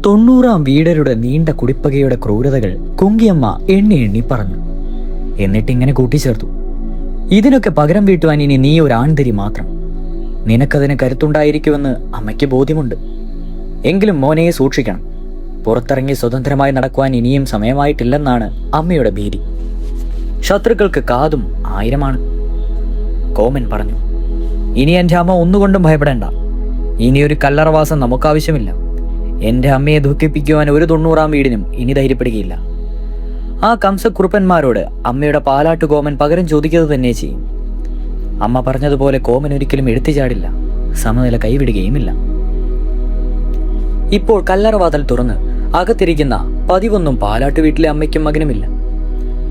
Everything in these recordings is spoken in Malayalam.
90 വീടരുടെ നീണ്ട കുടിപ്പകയുടെ ക്രൂരതകൾ കുങ്കിയമ്മ എണ്ണി എണ്ണി പറഞ്ഞു. എന്നിട്ടിങ്ങനെ കൂട്ടിച്ചേർത്തു, ഇതിനൊക്കെ പകരം വീട്ടുവാൻ ഇനി നീ ഒരു ആൺതരി മാത്രം. നിനക്കതിന് കരുത്തുണ്ടായിരിക്കുമെന്ന് അമ്മയ്ക്ക് ബോധ്യമുണ്ട്. എങ്കിലും മോനെ സൂക്ഷിക്കണം. പുറത്തിറങ്ങി സ്വതന്ത്രമായി നടക്കുവാൻ ഇനിയും സമയമായിട്ടില്ലെന്നാണ് അമ്മയുടെ ഭീതി. ശത്രുക്കൾക്ക് കാതും 1000 കോമൻ പറഞ്ഞു. ഇനി എൻ്റെ അമ്മ ഒന്നുകൊണ്ടും ഭയപ്പെടേണ്ട. ഇനിയൊരു കല്ലറവാസം നമുക്കാവശ്യമില്ല. എൻ്റെ അമ്മയെ ദുഃഖിപ്പിക്കുവാൻ ഒരു 90 വീടിനും ഇനി ധൈര്യപ്പെടുകയില്ല. ആ കംസക്കുറുപ്പന്മാരോട് അമ്മയുടെ പാലാട്ടു കോമൻ പകരം ചോദിക്കുന്നത് തന്നെ ചെയ്യും. അമ്മ പറഞ്ഞതുപോലെ കോമൻ ഒരിക്കലും എടുത്തു ചാടില്ല, സമനില കൈവിടുകയുമില്ല. ഇപ്പോൾ കല്ലറവാതൽ തുറന്ന് അകത്തിരിക്കുന്ന പതിവൊന്നും പാലാട്ടു വീട്ടിലെ അമ്മയ്ക്കും മകനുമില്ല.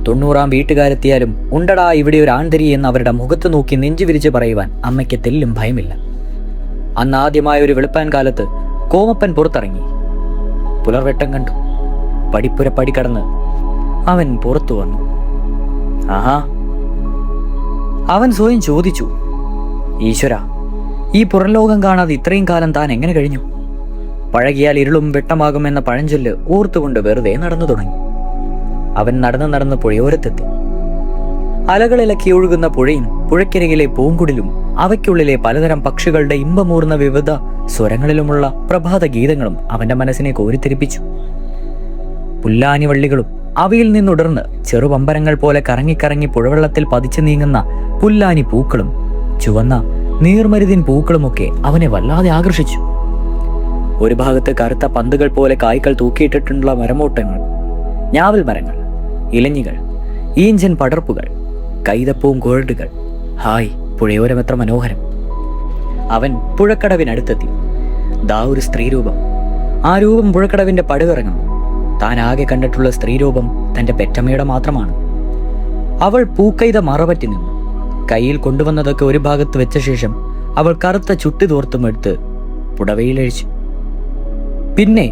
90 വീട്ടുകാരെത്തിയാലും ഉണ്ടടാ ഇവിടെ ഒരു ആൺതരി എന്ന് അവരുടെ മുഖത്ത് നോക്കി നെഞ്ചു വിരിച്ച് പറയുവാൻ അമ്മയ്ക്ക് തെല്ലും ഭയമില്ല. അന്ന് ആദ്യമായ ഒരു വെളുപ്പാൻ കാലത്ത് കോമപ്പൻ പുറത്തിറങ്ങി. പുലർവെട്ടം കണ്ടു. പടിപ്പുര പടി കടന്ന് അവൻ പുറത്തു വന്നു. ആഹാ, അവൻ സ്വയം ചോദിച്ചു, ഈശ്വര, ഈ പുറംലോകം കാണാതെ ഇത്രയും കാലം താൻ എങ്ങനെ കഴിഞ്ഞു? പഴകിയാൽ ഇരുളും വെട്ടമാകുമെന്ന പഴഞ്ചൊല്ല് ഓർത്തുകൊണ്ട് വെറുതെ നടന്നു തുടങ്ങി. അവൻ നടന്ന് പുഴയോരത്തെത്തി. അലകളിലക്കി ഒഴുകുന്ന പുഴയും പുഴക്കരികിലെ പൂങ്കുടിലും അവയ്ക്കുള്ളിലെ പലതരം പക്ഷികളുടെ ഇമ്പമൂർന്ന വിവിധ സ്വരങ്ങളിലുമുള്ള പ്രഭാത ഗീതങ്ങളും അവന്റെ മനസ്സിനെ കോരിത്തിരിപ്പിച്ചു. പുല്ലാനി വള്ളികളും അവയിൽ നിന്നുടർന്ന് ചെറുപമ്പരങ്ങൾ പോലെ കറങ്ങിക്കറങ്ങി പുഴവെള്ളത്തിൽ പതിച്ചു നീങ്ങുന്ന പുല്ലാനി പൂക്കളും ചുവന്ന നീർമരുതിൻ പൂക്കളുമൊക്കെ അവനെ വല്ലാതെ ആകർഷിച്ചു. ഒരു ഭാഗത്ത് കറുത്ത പന്തുകൾ പോലെ കായ്കൾ തൂക്കിയിട്ടിട്ടുള്ള മരമൂട്ടങ്ങൾ, ഞാവൽ മരങ്ങൾ, ഇലഞ്ഞികൾ, ഈഞ്ചൻ പടർപ്പുകൾ, കൈതപ്പൂവും കുഴലുകൾ. ഹായ്, പുഴയോരം എത്ര മനോഹരം! അവൻ പുഴക്കടവിനടുത്തെത്തി. ദാ ഒരു സ്ത്രീരൂപം. ആ രൂപം പുഴക്കടവിന്റെ പടുകിറങ്ങുന്നു. താൻ ആകെ കണ്ടിട്ടുള്ള സ്ത്രീരൂപം തന്റെ പെറ്റമ്മയുടെ മാത്രമാണ്. അവൾ പൂക്കൈത മറപറ്റി നിന്നു. കയ്യിൽ കൊണ്ടുവന്നതൊക്കെ ഒരു ഭാഗത്ത് വെച്ച ശേഷം അവൾ കറുത്ത ചുട്ടി തോർത്തും എടുത്ത് പുടവയിലഴിച്ചു. പിന്നെ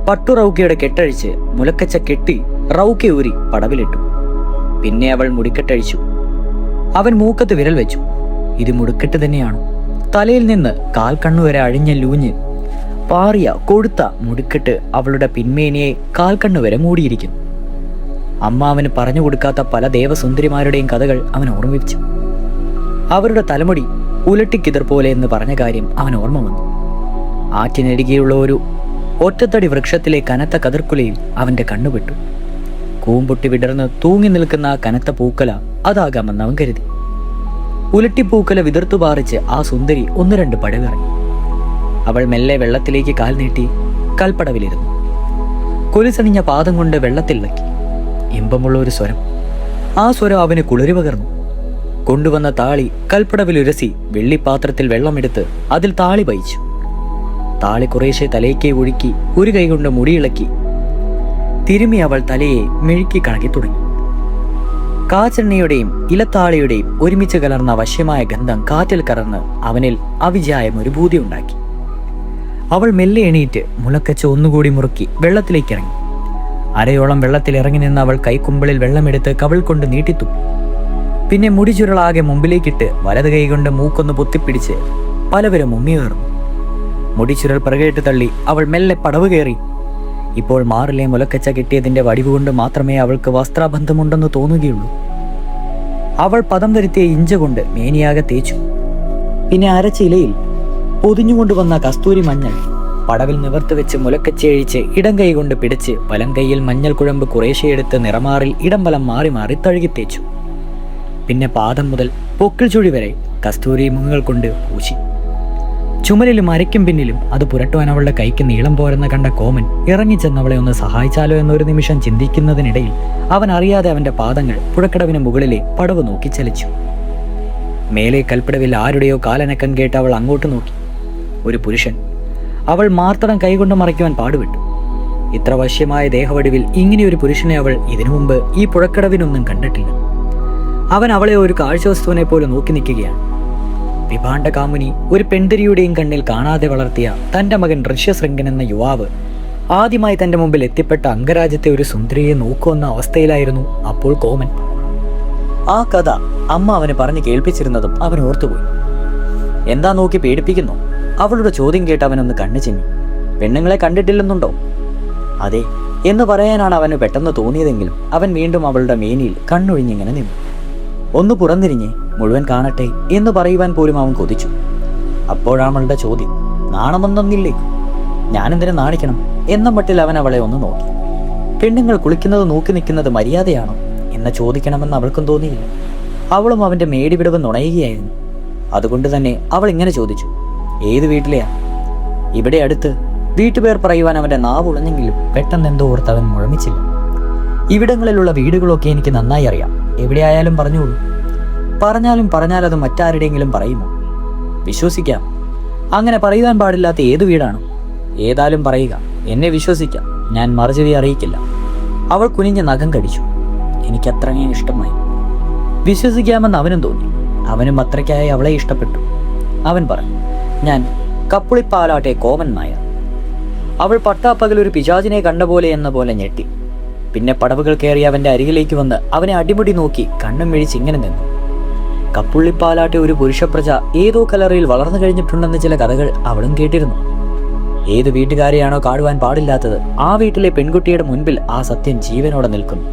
പട്ടുറൗക്കിയുടെ കെട്ടഴിച്ച് മുലക്കച്ച കെട്ടി റൗക്കി ഊരി പടവിലിട്ടു. പിന്നെ അവൾ മുടിക്കെട്ടഴിച്ചു. അവൻ മൂക്കത്ത് വിരൽ വെച്ചു. ഇത് മുടുക്കെട്ട് തന്നെയാണോ? തലയിൽ നിന്ന് കാൽ കണ്ണുവരെ അഴിഞ്ഞ ലൂഞ്ഞ് പാറിയ കൊഴുത്ത മുടുക്കെട്ട് അവളുടെ പിന്മേനിയെ കാൽക്കണ്ണുവരെ മൂടിയിരിക്കുന്നു. അമ്മ അവന് പറഞ്ഞു കൊടുക്കാത്ത പല ദേവസുന്ദരിമാരുടെയും കഥകൾ അവൻ ഓർമ്മിപ്പിച്ചു. അവരുടെ തലമുടി ഉലട്ടിക്കിതർ പോലെ എന്ന് പറഞ്ഞ കാര്യം അവൻ ഓർമ്മ വന്നു. ആറ്റിനരികെയുള്ള ഒരു ഒറ്റത്തടി വൃക്ഷത്തിലെ കനത്ത കതിർക്കുലയിൽ അവന്റെ കണ്ണുപെട്ടു. കൂമ്പൊട്ടി വിടർന്ന് തൂങ്ങി നിൽക്കുന്ന ആ കനത്ത പൂക്കല അതാകാമെന്ന് അവൻ കരുതി. ഉലട്ടിപ്പൂക്കല വിതിർത്തു പാറിച്ച് ആ സുന്ദരി 1-2 പടവിറങ്ങി. അവൾ മെല്ലെ വെള്ളത്തിലേക്ക് കാൽ നീട്ടി കൽപ്പടവിലിരുന്നു. കൊലുസണിഞ്ഞ പാദം കൊണ്ട് വെള്ളത്തിലിളക്കി. ഇമ്പമുള്ള ഒരു സ്വരം. ആ സ്വരം അവന് കുളിരി പകർന്നു. കൊണ്ടുവന്ന താളി കൽപ്പടവിലുരസി വെള്ളിപ്പാത്രത്തിൽ വെള്ളമെടുത്ത് അതിൽ താളി പയിച്ചു. താളി കുറേശ്ശെ തലയ്ക്ക് ഒഴുക്കി ഒരു കൈകൊണ്ട് മുടിയിളക്കി തിരുമി അവൾ തലയെ മെഴുക്കി കണക്കി തുടങ്ങി. കാച്ചെണ്ണയുടെയും ഇലത്താളിയുടെയും ഒരുമിച്ച് കലർന്ന വശ്യമായ ഗന്ധം കാറ്റിൽ കറന്ന് അവനിൽ അവിചായം ഒരു ഭൂതി ഉണ്ടാക്കി. അവൾ മെല്ലെ എണീറ്റ് മുളക്കച്ച ഒന്നുകൂടി മുറുക്കി വെള്ളത്തിലേക്ക് ഇറങ്ങി. അരയോളം വെള്ളത്തിൽ ഇറങ്ങി നിന്ന് അവൾ കൈക്കുമ്പിളിൽ വെള്ളമെടുത്ത് കവിൾ കൊണ്ട് നീട്ടിത്തുപ്പി. പിന്നെ മുടി ചുരുളാകെ മുമ്പിലേക്കിട്ട് വലത് കൈകൊണ്ട് മൂക്കൊന്ന് പൊത്തിപ്പിടിച്ച് പലവരും മുങ്ങിയേറുന്നു. മുടിച്ചുരൽ പിറകേട്ട് തള്ളി അവൾ മെല്ലെ പടവ് കയറി. ഇപ്പോൾ മാറിലെ മുലക്കച്ച കിട്ടിയതിന്റെ വടിവുകൊണ്ട് മാത്രമേ അവൾക്ക് വസ്ത്രാബന്ധമുണ്ടെന്ന് തോന്നുകയുള്ളൂ. അവൾ പദം വരുത്തിയ ഇഞ്ച കൊണ്ട് മേനിയാകെ തേച്ചു. പിന്നെ അരച്ച ഇലയിൽ പൊതിഞ്ഞുകൊണ്ടുവന്ന കസ്തൂരി മഞ്ഞൾ പടവിൽ നിവർത്ത് വെച്ച് മുലക്കച്ചയഴിച്ച് ഇടം കൈ കൊണ്ട് പിടിച്ച് വലം കൈയിൽ മഞ്ഞൾ കുഴമ്പ് കുറേശ്ശെയെടുത്ത് നിറമാറിൽ ഇടം വലം മാറി മാറി തഴുകിത്തേച്ചു. പിന്നെ പാദം മുതൽ പൊക്കിൾ ചുഴി വരെ കസ്തൂരി മുങ്ങുകൾ കൊണ്ട് പൂശി. ചുമലിലും അരയ്ക്കും പിന്നിലും അത് പുരട്ടുവാൻ അവളുടെ കൈക്ക് നീളം പോരെന്ന് കണ്ട കോമൻ ഇറങ്ങിച്ചെന്ന് അവളെ ഒന്ന് സഹായിച്ചാലോ എന്നൊരു നിമിഷം ചിന്തിക്കുന്നതിനിടയിൽ അവൻ അറിയാതെ അവന്റെ പാദങ്ങൾ പുഴക്കടവിന് മുകളിലെ പടവ് നോക്കി ചലിച്ചു. മേലെ കൽപ്പടവിൽ ആരുടെയോ കാലനക്കം കേട്ട് അവൾ അങ്ങോട്ട് നോക്കി. ഒരു പുരുഷൻ. അവൾ മാർത്തടം കൈകൊണ്ട് മറയ്ക്കുവാൻ പാടുപെട്ടു. ഇത്ര വശ്യമായ ദേഹവടിവിൽ ഇങ്ങനെയൊരു പുരുഷനെ അവൾ ഇതിനു മുമ്പ് ഈ പുഴക്കടവിനൊന്നും കണ്ടിട്ടില്ല. അവൻ അവളെ ഒരു കാഴ്ചവസ്തുവിനെ പോലെ നോക്കി നിൽക്കുകയാണ്. വിഭാണ്ഡ കാമുനി ഒരു പെൺതരിയുടെയും കണ്ണിൽ കാണാതെ വളർത്തിയ തന്റെ മകൻ ഋഷ്യശൃംഗൻ എന്ന യുവാവ് ആദ്യമായി തന്റെ മുമ്പിൽ എത്തിപ്പെട്ട അംഗരാജ്യത്തെ ഒരു സുന്ദരിയെ നോക്കുമെന്ന അവസ്ഥയിലായിരുന്നു അപ്പോൾ കോമൻ. ആ കഥ അമ്മ അവന് പറഞ്ഞു കേൾപ്പിച്ചിരുന്നതും അവൻ ഓർത്തുപോയി. എന്താ നോക്കി പേടിപ്പിക്കുന്നു? അവളുടെ ചോദ്യം കേട്ട് അവനൊന്ന് കണ്ണു ചിമ്മി. പെണ്ണുങ്ങളെ കണ്ടിട്ടില്ലെന്നുണ്ടോ? അതെ എന്ന് പറയാനാണ് അവന് പെട്ടെന്ന് തോന്നിയതെങ്കിലും അവൻ വീണ്ടും അവളുടെ മേനിയിൽ കണ്ണൊഴിഞ്ഞിങ്ങനെ നിന്നു. ഒന്ന് പുറംതിരിഞ്ഞേ, മുഴുവൻ കാണട്ടെ എന്ന് പറയുവാൻ പോലും അവൻ കൊതിച്ചു. അപ്പോഴാണ് അവളുടെ ചോദ്യം. നാണമൊന്നൊന്നില്ലേ? ഞാനെന്തിനു നാണിക്കണം എന്ന മട്ടിൽ അവൻ അവളെ ഒന്ന് നോക്കി. പെണ്ണുങ്ങൾ കുളിക്കുന്നത് നോക്കി നിൽക്കുന്നത് മര്യാദയാണോ എന്ന് ചോദിക്കണമെന്ന് അവൾക്കും തോന്നിയില്ല. അവളും അവൻ്റെ മേടിവിടവ് നുണയുകയായിരുന്നു. അതുകൊണ്ട് തന്നെ അവൾ ഇങ്ങനെ ചോദിച്ചു, ഏത് വീട്ടിലെയാ? ഇവിടെ അടുത്ത്. വീട്ടുപേർ പറയുവാൻ അവൻ്റെ നാവ് ഉളഞ്ഞെങ്കിലും പെട്ടെന്ന് എന്തോ ഓർത്ത് അവൻ മുഴമിച്ചില്ല. ഇവിടങ്ങളിലുള്ള വീടുകളൊക്കെ എനിക്ക് നന്നായി അറിയാം. എവിടെയായാലും പറഞ്ഞോളൂ. പറഞ്ഞാലത് മറ്റാരുടെയെങ്കിലും പറയുമോ? വിശ്വസിക്കാം. അങ്ങനെ പറയുവാൻ പാടില്ലാത്ത ഏത് വീടാണ്? ഏതായാലും പറയുക, എന്നെ വിശ്വസിക്കാം. ഞാൻ മറുചെവി അറിയിക്കില്ല. അവൾ കുനിഞ്ഞ നഖം കടിച്ചു. എനിക്കത്രയും ഇഷ്ടമായി. വിശ്വസിക്കാമെന്ന് അവനും തോന്നി. അവനും അത്രയ്ക്കായി അവളെ ഇഷ്ടപ്പെട്ടു. അവൻ പറഞ്ഞു, ഞാൻ കപ്പുളിപ്പാലാട്ടെ കോമൻ നായർ. അവൾ പട്ടാപ്പകൽ ഒരു പിശാചിനെ കണ്ട പോലെ എന്ന പോലെ ഞെട്ടി. പിന്നെ പടവുകൾ കയറി അവൻ്റെ അരികിലേക്ക് വന്ന് അവനെ അടിമുടി നോക്കി കണ്ണും മിഴിച്ച് ഇങ്ങനെ നിന്നു. കപ്പുള്ളിപ്പാലാട്ടെ ഒരു പുരുഷപ്രജ ഏതോ കലറയിൽ വളർന്നു കഴിഞ്ഞിട്ടുണ്ടെന്ന് ചില കഥകൾ അവളും കേട്ടിരുന്നു. ഏത് വീട്ടുകാരെയാണോ കാണുവാൻ പാടില്ലാത്തത്, ആ വീട്ടിലെ പെൺകുട്ടിയുടെ മുൻപിൽ ആ സത്യം ജീവനോടെ നിൽക്കുന്നു.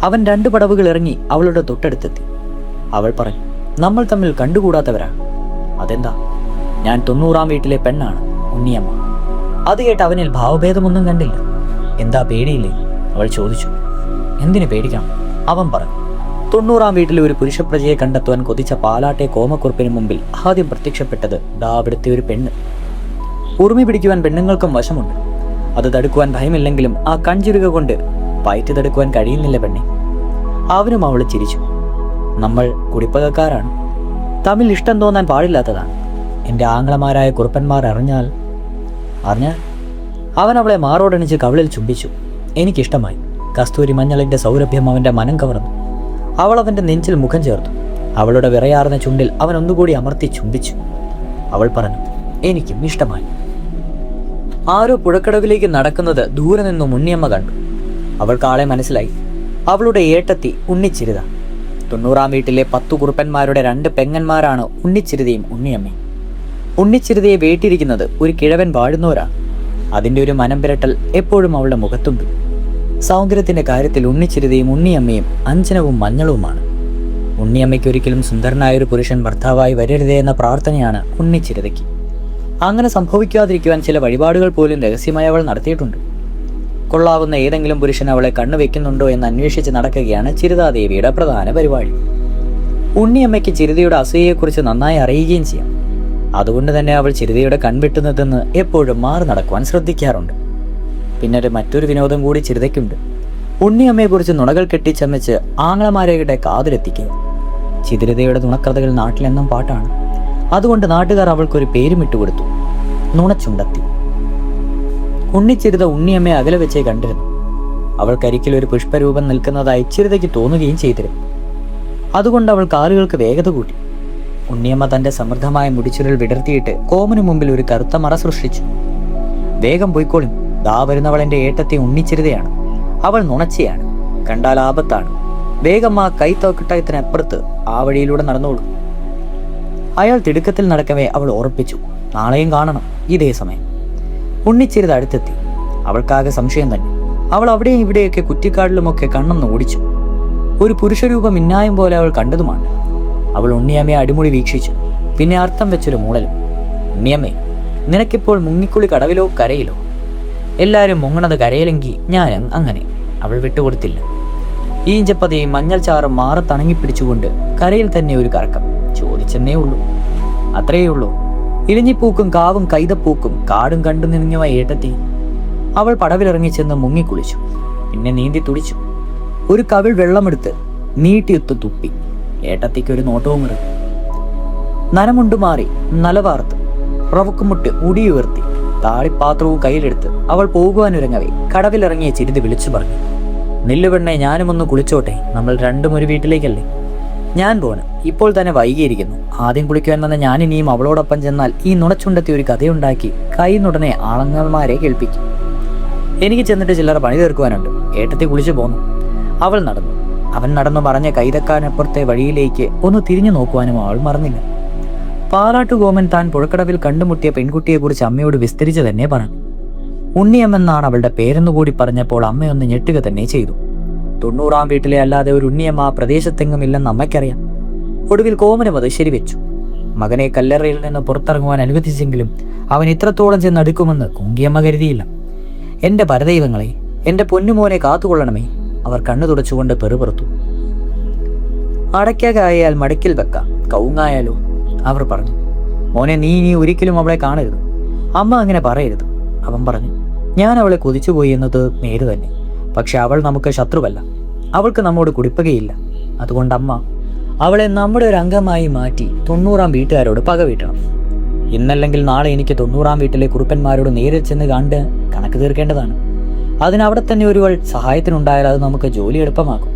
അവൻ 2 പടവുകൾ ഇറങ്ങി അവളുടെ തൊട്ടടുത്തെത്തി. അവൾ പറഞ്ഞു, നമ്മൾ തമ്മിൽ കണ്ടുകൂടാത്തവരാണ്. അതെന്താ? ഞാൻ 90-ാം വീട്ടിലെ പെണ്ണാണ്, ഉണ്ണിയമ്മ. അത് കേട്ട് അവനിൽ ഭാവഭേദമൊന്നും കണ്ടില്ല. എന്താ, പേടിയില്ലേ? അവൾ ചോദിച്ചു. എന്തിനു പേടിക്കണം? അവൻ പറഞ്ഞു. 90-ാം വീട്ടിലെ ഒരു പുരുഷപ്രജയെ കണ്ടെത്തുവാൻ കൊതിച്ച പാലാട്ടെ കോമക്കുറുപ്പിന് മുമ്പിൽ ആദ്യം പ്രത്യക്ഷപ്പെട്ടത് അവിടുത്തെ ഒരു പെണ്ണ്. ഉറുമി പിടിക്കുവാൻ പെണ്ണുങ്ങൾക്കും വശമുണ്ട്. അത് തടുക്കുവാൻ ഭയമില്ലെങ്കിലും ആ കൺചിരുക കൊണ്ട് പയറ്റി തടുക്കുവാൻ കഴിയുന്നില്ല പെണ്ണെ. അവനും അവൾ ചിരിച്ചു. നമ്മൾ കുടിപ്പകക്കാരാണ്. തമ്മിൽ ഇഷ്ടം തോന്നാൻ പാടില്ലാത്തതാണ്. എൻ്റെ ആങ്ങളമാരായ കുറുപ്പന്മാർ അറിഞ്ഞാൽ അവൻ അവളെ മാറോടണിച്ച് കവിളിൽ ചുംബിച്ചു. എനിക്കിഷ്ടമായി. കസ്തൂരി മഞ്ഞളിൻ്റെ സൗരഭ്യം അവൻ്റെ മനം കവർന്നു. അവൾ അവൻ്റെ നെഞ്ചിൽ മുഖം ചേർത്തു. അവളുടെ വിറയാർന്ന ചുണ്ടിൽ അവൻ ഒന്നുകൂടി അമർത്തി ചുംബിച്ചു. അവൾ പറഞ്ഞു, എനിക്കും ഇഷ്ടമായി. ആരോ പുഴക്കടവിലേക്ക് നടക്കുന്നത് ദൂരെ നിന്നും ഉണ്ണിയമ്മ കണ്ടു. അവൾക്ക് ആളെ മനസ്സിലായി. അവളുടെ ഏട്ടത്തി ഉണ്ണിച്ചിരുത. 90-ാം വീട്ടിലെ 10 കുറുപ്പന്മാരുടെ 2 പെങ്ങന്മാരാണ് ഉണ്ണിച്ചിരുതയും ഉണ്ണിയമ്മയും. ഉണ്ണിച്ചിരുതയെ വേട്ടിയിരിക്കുന്നത് ഒരു കിഴവൻ വാഴുന്നവരാണ്. അതിൻ്റെ ഒരു മനം പിരട്ടൽ എപ്പോഴും അവളുടെ മുഖത്തുണ്ട്. സൗന്ദര്യത്തിൻ്റെ കാര്യത്തിൽ ഉണ്ണിച്ചിരുതയും ഉണ്ണിയമ്മയും അഞ്ജനവും മഞ്ഞളുമാണ്. ഉണ്ണിയമ്മയ്ക്ക് ഒരിക്കലും സുന്ദരനായൊരു പുരുഷൻ ഭർത്താവായി വരരുതേ എന്ന പ്രാർത്ഥനയാണ് ഉണ്ണിച്ചിരുതയ്ക്ക്. അങ്ങനെ സംഭവിക്കാതിരിക്കുവാൻ ചില വഴിപാടുകൾ പോലും രഹസ്യമായി അവൾ നടത്തിയിട്ടുണ്ട്. കൊള്ളാവുന്ന ഏതെങ്കിലും പുരുഷൻ അവളെ കണ്ണുവെക്കുന്നുണ്ടോ എന്ന് അന്വേഷിച്ച് നടക്കുകയാണ് ചിരുതാദേവിയുടെ പ്രധാന പരിപാടി. ഉണ്ണിയമ്മയ്ക്ക് ചിരുതയുടെ അസൂയയെക്കുറിച്ച് നന്നായി അറിയുകയും ചെയ്യാം. അതുകൊണ്ട് തന്നെ അവൾ ചിരുതയുടെ കൺവെട്ടുന്നതെന്ന് എപ്പോഴും മാറി നടക്കുവാൻ ശ്രദ്ധിക്കാറുണ്ട്. പിന്നെ മറ്റൊരു വിനോദം കൂടി ചിരുതയ്ക്കുണ്ട്. ഉണ്ണിയമ്മയെക്കുറിച്ച് നുണകൾ കെട്ടിച്ചമച്ച് ആങ്ങളമാരുടെ കാതിലെത്തിക്കുക. ചിരുതയുടെ നുണക്കഥകൾ നാട്ടിലെന്നും പാട്ടാണ്. അതുകൊണ്ട് നാട്ടുകാർ അവൾക്കൊരു പേരും ഇട്ടുകൊടുത്തു, നുണച്ചുണ്ടത്തി. ഉണ്ണിച്ചിരുത ഉണ്ണിയമ്മയെ അകലെ വെച്ചേ കണ്ടിരുന്നു. അവൾക്കരികിൽ ഒരു പുഷ്പരൂപം നിൽക്കുന്നതായി ചിരുതയ്ക്ക് തോന്നുകയും ചെയ്തിരുന്നു. അതുകൊണ്ട് അവൾ കാലുകൾക്ക് വേഗത കൂട്ടി. ഉണ്ണിയമ്മ തൻ്റെ സമൃദ്ധമായ മുടിച്ചുരുൾ വിടർത്തിയിട്ട് കോമന് മുമ്പിൽ ഒരു കറുത്ത മറ സൃഷ്ടിച്ചു. വേഗം പോയിക്കോളും, ദാ വരുന്നവൾ എൻ്റെ ഏട്ടത്തെ ഉണ്ണിച്ചിരുതയാണ്. അവൾ നുണച്ചയാണ്, കണ്ടാൽ ആപത്താണ്. വേഗം ആ കൈത്തോക്കിട്ടയത്തിനപ്പുറത്ത് ആ വഴിയിലൂടെ നടന്നോളൂ. അയാൾ തിടുക്കത്തിൽ നടക്കവേ അവൾ ഓർപ്പിച്ചു, നാളെയും കാണണം ഇതേ സമയം. ഉണ്ണിച്ചിരുത അടുത്തെത്തി. അവൾക്കാകെ സംശയം തന്നെ. അവൾ അവിടെയും ഇവിടെയൊക്കെ കുറ്റിക്കാടിലുമൊക്കെ കണ്ണൊന്ന് ഓടിച്ചു. ഒരു പുരുഷരൂപം ഇന്നായം പോലെ അവൾ കണ്ടതുമാണ്. അവൾ ഉണ്ണിയമ്മയെ അടിമുടി വീക്ഷിച്ചു. പിന്നെ അർത്ഥം വെച്ചൊരു മൂളലും. ഉണ്ണിയമ്മേ, നിനക്കിപ്പോൾ മുങ്ങിക്കുളി കടവിലോ കരയിലോ? എല്ലാവരും മുങ്ങണത് കരയിലെങ്കിൽ ഞാൻ അങ്ങനെ. അവൾ വിട്ടുകൊടുത്തില്ല. ഈഞ്ചപ്പതയും മഞ്ഞൾ ചാറും മാറത്തണങ്ങിപ്പിടിച്ചുകൊണ്ട് കരയിൽ തന്നെ ഒരു കറക്കം. ചോദിച്ചെന്നേ ഉള്ളൂ, അത്രയേ ഉള്ളൂ. ഇലിഞ്ഞിപ്പൂക്കും കാവും കൈതപ്പൂക്കും കാടും കണ്ടു നിറഞ്ഞവ ഏട്ടത്തി. അവൾ പടവിലിറങ്ങി ചെന്ന് മുങ്ങിക്കുളിച്ചു. പിന്നെ നീന്തി തുടിച്ചു. ഒരു കവിൾ വെള്ളമെടുത്ത് നീട്ടിയൊത്ത് തുപ്പി. ഏട്ടത്തിക്കൊരു നോട്ടവും ഇറങ്ങി. നനമുണ്ടു മാറി നലവാർത്ത് റവക്കുമുട്ട് ഉടിയുയർത്തി താളിപ്പാത്രവും കയ്യിലെടുത്ത് അവൾ പോകുവാനൊരുങ്ങവേ കടവിലിറങ്ങിയ ചിരുതി വിളിച്ചു പറഞ്ഞു, നില്ലുപെണ്ണെ, ഞാനുമൊന്ന് കുളിച്ചോട്ടെ. നമ്മൾ രണ്ടും ഒരു വീട്ടിലേക്കല്ലേ? ഞാൻ പോണ്, ഇപ്പോൾ തന്നെ വൈകിയിരിക്കുന്നു. ആദ്യം കുളിക്കുവാൻ വന്ന ഞാനിനിയും അവളോടൊപ്പം ചെന്നാൽ ഈ നുണച്ചുണ്ടത്തി ഒരു കഥയുണ്ടാക്കി കൈന്നുടനെ ആളങ്ങന്മാരെ കേൾപ്പിക്കും. എനിക്ക് ചെന്നിട്ട് ചില്ലറ പണി തീർക്കുവാനുണ്ട്. ഏട്ടത്തി കുളിച്ചു പോന്നു. അവൾ നടന്നു. അവൻ നടന്നു പറഞ്ഞ കൈതക്കാനപ്പുറത്തെ വഴിയിലേക്ക് ഒന്ന് തിരിഞ്ഞു നോക്കുവാനും അവൾ മറന്നില്ല. പാലാട്ടുകോമൻ താൻ പുഴക്കടവിൽ കണ്ടുമുട്ടിയ പെൺകുട്ടിയെക്കുറിച്ച് അമ്മയോട് വിസ്തരിച്ച് തന്നെ പറഞ്ഞു. ഉണ്ണിയമ്മെന്നാണ് അവളുടെ പേരെന്നു കൂടി പറഞ്ഞപ്പോൾ അമ്മയൊന്ന് ഞെട്ടുക തന്നെ ചെയ്തു. 90-ാം വീട്ടിലെ അല്ലാതെ ഒരു ഉണ്ണിയമ്മ ആ പ്രദേശത്തെങ്ങും ഇല്ലെന്ന് അമ്മയ്ക്കറിയാം. ഒടുവിൽ കോമനും അത് ശരിവെച്ചു. മകനെ കല്ലറയിൽ നിന്ന് പുറത്തിറങ്ങുവാൻ അനുവദിച്ചെങ്കിലും അവൻ ഇത്രത്തോളം ചെന്നടുക്കുമെന്ന് കുങ്കിയമ്മ കരുതിയില്ല. എൻ്റെ പരദൈവങ്ങളെ, എൻ്റെ പൊന്നുമോനെ കാത്തുകൊള്ളണമേ, അവർ കണ്ണു തുടച്ചുകൊണ്ട് പെറുപെറുത്തു. അടയ്ക്കായാൽ മടക്കിൽ വെക്കാം, കവുങ്ങായാലോ, അവർ പറഞ്ഞു. മോനെ, നീ ഇനി ഒരിക്കലും അവളെ കാണരുത്. അമ്മ അങ്ങനെ പറയരുത്, അവൻ പറഞ്ഞു. ഞാൻ അവളെ കൊതിച്ചുപോയി എന്നത് നേര് തന്നെ. പക്ഷെ അവൾ നമുക്ക് ശത്രുവല്ല. അവൾക്ക് നമ്മോട് കുടിപ്പകയില്ല. അതുകൊണ്ട് അമ്മ അവളെ നമ്മുടെ ഒരു അംഗമായി മാറ്റി 90-ാം വീട്ടുകാരോട് പക വീട്ടണം. ഇന്നല്ലെങ്കിൽ നാളെ എനിക്ക് 90-ാം വീട്ടിലെ കുറുപ്പന്മാരോട് നേരിൽ ചെന്ന് കണ്ട് കണക്ക് തീർക്കേണ്ടതാണ്. അതിനവിടെ തന്നെ ഒരുവൾ സഹായത്തിനുണ്ടായാൽ അത് നമുക്ക് ജോലി എളുപ്പമാക്കും.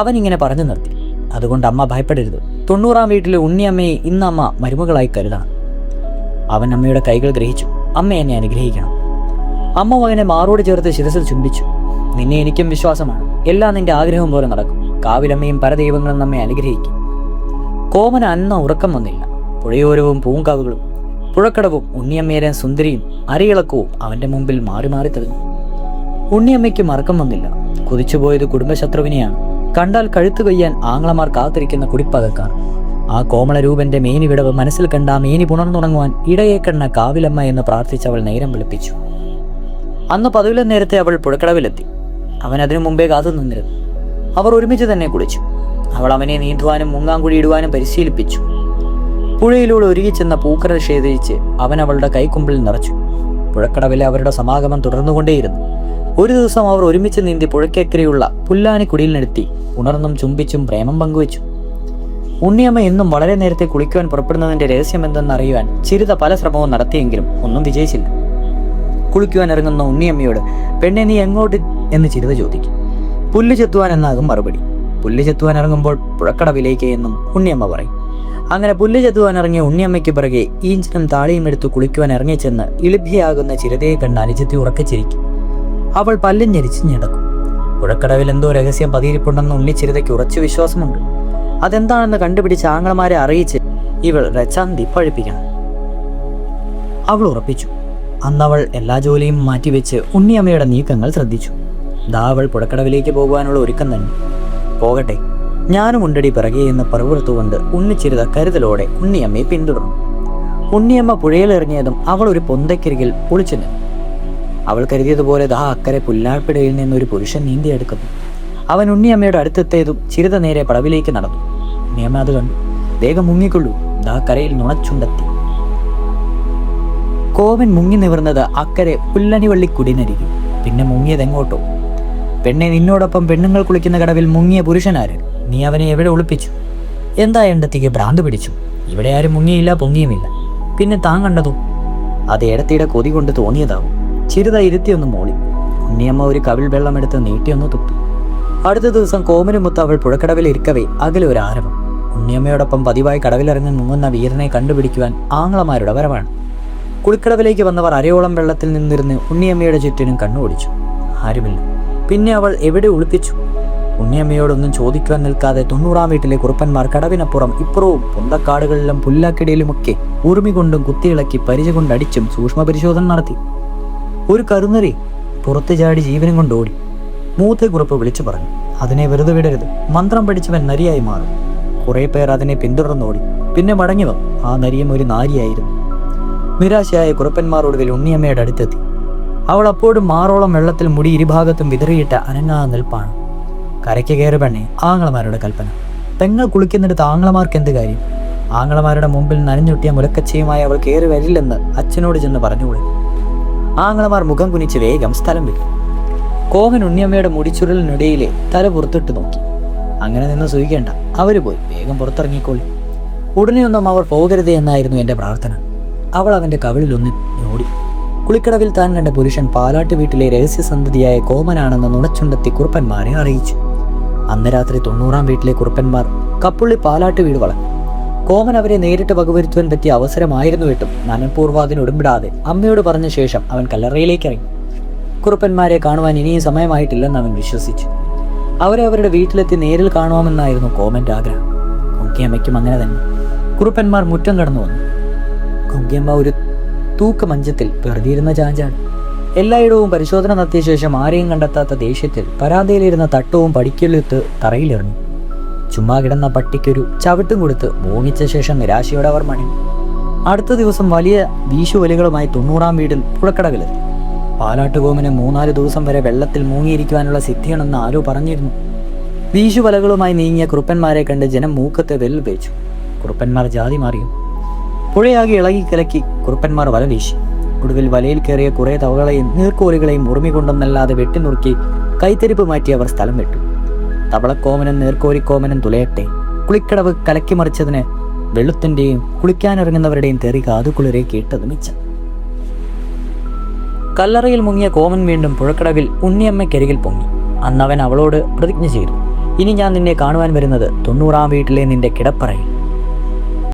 അവൻ ഇങ്ങനെ പറഞ്ഞു നിർത്തി. അതുകൊണ്ട് അമ്മ ഭയപ്പെടരുത്. 90-ാം വീട്ടിലെ ഉണ്ണിയമ്മയെ ഇന്ന് അമ്മ മരുമകളായി കരുതണം. അവൻ അമ്മയുടെ കൈകൾ ഗ്രഹിച്ചു. അമ്മ എന്നെ അനുഗ്രഹിക്കണം. അമ്മ മകനെ മാറോട് ചേർത്ത് ശിരസിൽ ചുംബിച്ചു. നിന്നെ എനിക്കും വിശ്വാസമാണ്. എല്ലാം നിന്റെ ആഗ്രഹം പോലെ നടക്കും. കാവിലമ്മയും പരദൈവങ്ങളും നമ്മെ അനുഗ്രഹിക്കും. കോമന അന്ന ഉറക്കം വന്നില്ല. പുഴയോരവും പൂങ്കാവുകളും പുഴക്കടവും ഉണ്ണിയമ്മേരെ സുന്ദരിയും അരിയിളക്കവും അവന്റെ മുമ്പിൽ മാറി മാറി തെളിഞ്ഞു. ഉണ്ണിയമ്മയ്ക്ക് മറക്കം വന്നില്ല. കുതിച്ചുപോയത് കുടുംബശത്രുവിനെയാണ്. കണ്ടാൽ കഴുത്തു കൊയ്യാൻ ആങ്ങളമാർ കാത്തിരിക്കുന്ന കുടിപ്പകക്കാർ. ആ കോമളരൂപന്റെ മേനി വിടവ് മനസ്സിൽ കണ്ട ആ മേനി പുണർന്നുണങ്ങുവാൻ ഇടയെ കണ്ണ കാവിലമ്മ എന്ന് പ്രാർത്ഥിച്ചവൾ നേരം വിളിപ്പിച്ചു. അന്ന് പതിവിലെ നേരത്തെ അവൾ പുഴക്കടവിലെത്തി. അവൻ അതിനു മുമ്പേ കാത്തു നിന്നിരുന്നു. അവർ ഒരുമിച്ച് തന്നെ കുളിച്ചു. അവൾ അവനെ നീന്തുവാനും മുങ്ങാങ്കുഴി ഇടുവാനും പരിശീലിപ്പിച്ചു. പുഴയിലൂടെ ഒരുങ്ങിച്ചെന്ന പൂക്കര ശേഖരിച്ച് അവൻ അവളുടെ കൈക്കുമ്പിൽ നിറച്ചു. പുഴക്കടവിലെ അവരുടെ സമാഗമം തുടർന്നുകൊണ്ടേയിരുന്നു. ഒരു ദിവസം അവർ ഒരുമിച്ച് നീന്തി പുഴയ്ക്കക്കരെയുള്ള പുല്ലാനി കുടിലിനെടുത്തി ഉണർന്നും ചുംബിച്ചും പ്രേമം പങ്കുവച്ചു. ഉണ്ണിയമ്മ എന്നും വളരെ നേരത്തെ കുളിക്കുവാൻ പുറപ്പെടുന്നതിന്റെ രഹസ്യമെന്തെന്നറിയുവാൻ ചിരിത പല ശ്രമവും നടത്തിയെങ്കിലും ഒന്നും വിജയിച്ചില്ല. കുളിക്കുവാൻ ഇറങ്ങുന്ന ഉണ്ണിയമ്മയോട് പെണ്ണെ നീ എങ്ങോട്ട് എന്ന് ചിരിത ചോദിക്കും. പുല്ല് ചെത്തുവാൻ എന്നാകും മറുപടി. പുല്ല് ചെത്തുവാൻ ഇറങ്ങുമ്പോൾ പുഴക്കടവിലേക്ക് എന്നും ഉണ്ണിയമ്മ പറയും. അങ്ങനെ പുല്ല് ചെത്തുവാൻ ഇറങ്ങിയ ഉണ്ണിയമ്മയ്ക്ക് പിറകെ ഈഞ്ചിനും താളിയും എടുത്ത് കുളിക്കുവാൻ ഇറങ്ങിച്ചെന്ന് ഇളിഭ്യയാകുന്ന ചിരതയെ കണ്ട് അനുജത്തി ഉറക്കച്ചിരിക്കും. അവൾ പല്ലും ഞെരിച്ച് ഞെടക്കും. പുഴക്കടവിൽ എന്തോ രഹസ്യം പതിയിരിപ്പുണ്ടെന്ന് ഉണ്ണിച്ചിരതയ്ക്ക് ഉറച്ചു വിശ്വാസമുണ്ട്. അതെന്താണെന്ന് കണ്ടുപിടിച്ച് ആങ്ങളമാരെ അറിയിച്ച് ഇവൾ രച്ചാന്തി പഴിപ്പിക്കണം. അവൾ ഉറപ്പിച്ചു. അന്നവൾ എല്ലാ ജോലിയും മാറ്റിവെച്ച് ഉണ്ണിയമ്മയുടെ നീക്കങ്ങൾ ശ്രദ്ധിച്ചു. അവൾ പുഴക്കടവിലേക്ക് പോകുവാനുള്ള ഒരുക്കം തന്നെ. പോകട്ടെ, ഞാനും ഉണ്ടടി പിറകെ എന്ന് പറവുറുത്തുകൊണ്ട് ഉണ്ണിച്ചിരുത കരുതലോടെ ഉണ്ണിയമ്മയെ പിന്തുടർന്നു. ഉണ്ണിയമ്മ പുഴയിലിറങ്ങിയതും അവൾ ഒരു പൊന്തക്കരികിൽ ഒളിച്ചു നിന്നു. അവൾ കരുതിയതുപോലെ അക്കരെ പുല്ലാഴ്പിടയിൽ നിന്നൊരു പുരുഷൻ നീന്തിയെടുക്കുന്നു. അവൻ ഉണ്ണിയമ്മയുടെ അടുത്തെത്തിയതും ചിരിത നേരെ പടവിലേക്ക് നടന്നു. ഉണ്ണിയമ്മ അത് കണ്ടു. വേഗം മുങ്ങിക്കൊള്ളൂ, കരയിൽ നുണച്ചുണ്ടെത്തി. കോവൻ മുങ്ങി നിവർന്നത് അക്കരെ പുല്ലനിവള്ളി കുടിനരികി. പിന്നെ മുങ്ങിയതെങ്ങോട്ടോ. പെണ്ണെ, നിന്നോടൊപ്പം പെണ്ണുങ്ങൾ കുളിക്കുന്ന കടവിൽ മുങ്ങിയ പുരുഷനാര്? നീ അവനെ എവിടെ ഒളിപ്പിച്ചു? എന്താ എണ്ടത്തിക്ക് ഭ്രാന്ത് പിടിച്ചു? ഇവിടെ ആരും മുങ്ങിയില്ല, പൊങ്ങിയുമില്ല. പിന്നെ താൻ കണ്ടതോ? അത് ഇടത്തിയുടെ കൊതി കൊണ്ട് തോന്നിയതാവും. ചിരിത ഇരുത്തിയൊന്ന് മോളി. ഉണ്ണിയമ്മ ഒരു കവിൾ വെള്ളമെടുത്ത് നീട്ടിയൊന്ന് തുപ്പി. അടുത്ത ദിവസം കോമനുമുത്ത് അവൾ പുഴക്കടവിൽ ഇരിക്കവേ അകലെ ഒരു ആരവം. ഉണ്ണിയമ്മയോടൊപ്പം പതിവായി കടവിലിറങ്ങി മുങ്ങുന്ന വീരനെ കണ്ടുപിടിക്കുവാൻ ആങ്ങളമാരുടെ വരവാണ്. കുളിക്കടവിലേക്ക് വന്നവർ അരയോളം വെള്ളത്തിൽ നിന്നിരുന്ന് ഉണ്ണിയമ്മയുടെ ചുറ്റിനും കണ്ണുപിടിച്ചു. ആരുമില്ല. പിന്നെ അവൾ എവിടെ ഒളിപ്പിച്ചു? ഉണ്ണിയമ്മയോടൊന്നും ചോദിക്കുവാൻ നിൽക്കാതെ 90-ാം വീട്ടിലെ കുറുപ്പന്മാർ കടവിനപ്പുറം ഇപ്പുറവും പൊന്തക്കാടുകളിലും പുല്ലാക്കിടയിലുമൊക്കെ ഉറുമി കൊണ്ടും കുത്തിയിളക്കി പരിച കൊണ്ടടിച്ചും സൂക്ഷ്മ പരിശോധന നടത്തി. ഒരു കരുന്നരി പുറത്തു ചാടി ജീവനും കൊണ്ട് ഓടി. മൂത്ത കുറുപ്പ് വിളിച്ചു പറഞ്ഞു, അതിനെ വെറുതെ വിടരുത്. മന്ത്രം പഠിച്ചവൻ നരിയായി മാറും. കുറെ പേർ അതിനെ പിന്തുടർന്നോടി. പിന്നെ മടങ്ങി വന്നു. ആ നരിയും ഒരു നാരിയായിരുന്നു. നിരാശയായ കുറുപ്പന്മാരൊടുവിൽ ഉണ്ണിയമ്മയുടെ അടുത്തെത്തി. അവൾ അപ്പോഴും മാറോളം വെള്ളത്തിൽ മുടി ഇരുഭാഗത്തും വിതറിയിട്ട് അനങ്ങാതെ നിൽപ്പാണ്. കരയ്ക്ക് കയറി പെണ്ണെ, ആങ്ങളമാരുടെ കൽപ്പന. പെങ്ങൾ കുളിക്കുന്നിടത്ത് ആങ്ങളമാർക്ക് എന്ത് കാര്യം? ആങ്ങളമാരുടെ മുമ്പിൽ നനഞ്ഞൊട്ടിയ മുലക്കച്ചയുമായി അവൾ കയറി വരില്ലെന്ന് അച്ഛനോട് ചെന്ന് പറഞ്ഞുകൂടി. ആങ്ങളമാർ മുഖം കുനിച്ച് വേഗം സ്ഥലം വിട്ടു. കോവൻ ഉണ്ണിയമ്മയുടെ മുടിച്ചുരുളിനിടയിലെ തല പുറത്തിട്ട് നോക്കി. അങ്ങനെ നിന്ന് സൂഹിക്കേണ്ട, അവര് പോയി, വേഗം പുറത്തിറങ്ങിക്കോളി. ഉടനെയൊന്നും അവർ പോകരുതേ എന്നായിരുന്നു എൻ്റെ പ്രാർത്ഥന. അവൾ അവൻ്റെ കവിളിലൊന്ന് ഓടി. കുളിക്കടവിൽ താൻ കണ്ട പുരുഷൻ പാലാട്ട് വീട്ടിലെ രഹസ്യസന്ധതിയായ കോമനാണെന്ന് നുണച്ചുണ്ടെത്തി കുറുപ്പന്മാരെ അറിയിച്ചു. അന്ന് രാത്രി 90-ാം വീട്ടിലെ കുറുപ്പന്മാർ കപ്പുള്ളി പാലാട്ട് വീട് വളർന്നു. കോമൻ അവരെ നേരിട്ട് വകവരുത്തുവാൻ പറ്റിയ അവസരമായിരുന്നു വിട്ടും നനപൂർവ്വാതിന് ഉടുമ്പിടാതെ അമ്മയോട് പറഞ്ഞ ശേഷം അവൻ കല്ലറയിലേക്ക് ഇറങ്ങി. കുറുപ്പന്മാരെ കാണുവാൻ ഇനിയും സമയമായിട്ടില്ലെന്ന് അവൻ വിശ്വസിച്ചു. അവരെ അവരുടെ വീട്ടിലെത്തി നേരിൽ കാണുവാമെന്നായിരുന്നു കോമന്റെ ആഗ്രഹം. കുങ്കിയമ്മയ്ക്കും അങ്ങനെ തന്നെ. കുറുപ്പന്മാർ മുറ്റം കടന്നു വന്നു. കുങ്കിയമ്മ ഒരു തൂക്ക് മഞ്ചത്തിൽ വെറുതെയിരുന്ന ചാഞ്ചാണ്. എല്ലായിടവും പരിശോധന നടത്തിയ ശേഷം ആരെയും കണ്ടെത്താത്ത ദേഷ്യത്തിൽ പരാതിയിലിരുന്ന തട്ടവും പടിക്കെടുത്ത് തറയിലെറിഞ്ഞു. ചുമ്മാ കിടന്ന പട്ടിക്കൊരു ചവിട്ടും കൊടുത്ത് മോങ്ങിച്ച ശേഷം നിരാശയോടെ അവർ മടങ്ങി. അടുത്ത ദിവസം വലിയ വീശുവലികളുമായി 90-ാം വീട്ടിൽ പുഴക്കടവിലെത്തി. പാലാട്ടുകോമന് 3-4 ദിവസം വരെ വെള്ളത്തിൽ മുങ്ങിയിരിക്കുവാനുള്ള സിദ്ധിയാണെന്ന് ആരോ പറഞ്ഞിരുന്നു. വീശുവലകളുമായി നീങ്ങിയ കുറുപ്പന്മാരെ കണ്ട് ജനം മൂക്കത്തെ വെല്ല് വെച്ചു. കുറുപ്പന്മാർ ജാതി മാറിയും. പുഴയാകെ ഇളകി കലക്കി കുറുപ്പന്മാർ വല വീശി. ഒടുവിൽ വലയിൽ കയറിയ കുറേ തവളകളെയും നീർക്കോലികളെയും ഉറുമികൊണ്ടെന്നല്ലാതെ വെട്ടിനുറുക്കി കൈത്തരിപ്പ് മാറ്റി അവർ സ്ഥലം വിട്ടു. തവളക്കോമനും നീർക്കോലിക്കോമനും തുലയട്ടെ. കുളിക്കടവ് കലക്കി മറിച്ചതിന് വെളുത്തിൻ്റെയും കുളിക്കാനിറങ്ങുന്നവരുടെയും തെറി കാതുകുളിരെ കേട്ടത് മിച്ചം. കല്ലറയിൽ മുങ്ങിയ കോമൻ വീണ്ടും പുഴക്കടവിൽ ഉണ്ണിയമ്മയ്ക്കരികിൽ പൊങ്ങി. അന്നവൻ അവളോട് പ്രതിജ്ഞ ചെയ്തു, ഇനി ഞാൻ നിന്നെ കാണുവാൻ വരുന്നത് 90-ാം വീട്ടിലെ നിന്റെ കിടപ്പറയിൽ.